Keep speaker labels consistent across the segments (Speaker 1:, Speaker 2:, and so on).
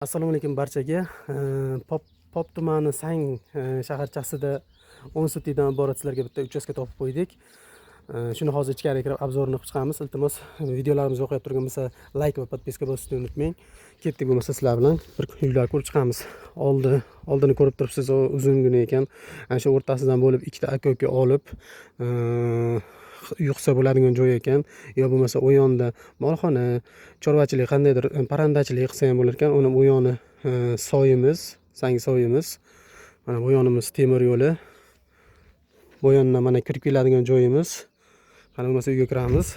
Speaker 1: Assalomu alaykum barchaga. Pop tumani Sang shaharchasida 10 sutidan iborat sizlarga bitta uchastka topib qo'ydik. Shuni hozir ichkariga kirib obzorini qilib chiqamiz. Iltimos, videolarimiz yoqib turgan bo'lsa, like va podpiska bosishni unutmang. Ketdik bo'lmasa sizlar bilan bir uylar ko'rib chiqamiz. Oldini ko'rib turibsiz, uzungina ekan. Ana shu o'rtasidan bo'lib ikkita aka-uka olib yuqsa bo'ladigan joy ekan. Yo bo'lmasa u yonda molxona, chorvachilik, qandaydir parandachilik qilsa ham bo'lar ekan. Uni bu yoni soyimiz, Sang soyimiz. Mana bu yonimiz temir yo'li. Bu yondan mana kirib keladigan joyimiz. Qani bo'lmasa uyga kiramiz.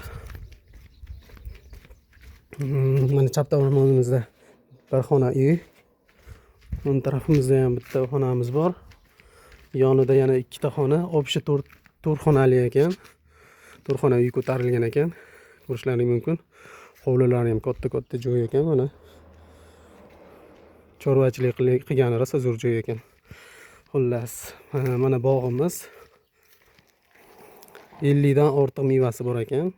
Speaker 1: Mana chap tomonimizda bir xona uy. O'ng tarafimizda ham bitta xonamiz bor. Yonida yana ikkita xona, obshi 4 xonali ekan. 4 xona uy ko'tarilgan ekan. Ko'rishlaringiz mumkin. Hovlilari ham katta joy ekan mana. Chorvachilik qilgani rosa zo'r joy ekan. Xullas, mana bog'imiz. 50 dan ortiq mevasi bor ekan.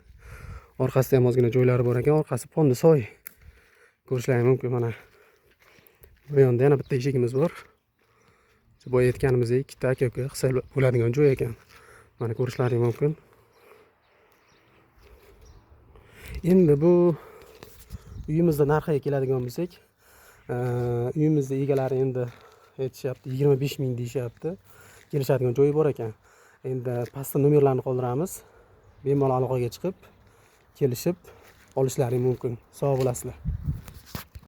Speaker 1: Orqasida ham ozgina joylari bor ekan. Orqasi fondi soy. Ko'rishlaringiz mumkin mana. Bu yonda yana bitta eshigimiz bor. Boya aytganimizdek ikkita aka-uka qilsa bo'ladigan joy ekan. Mana ko'rishlaringiz mumkin. Endi bu uyimizda narxiga keladigan bo'lsak, uyimizda egalari endi aytishyapti 25 ming deyishyapti. Kelishadigan joyi bor ekan. Endi pastda nomerlarni qoldiramiz. Bemalol aloqaga chiqib, kelishib olishlari mumkin. Sog' bo'lasizlar.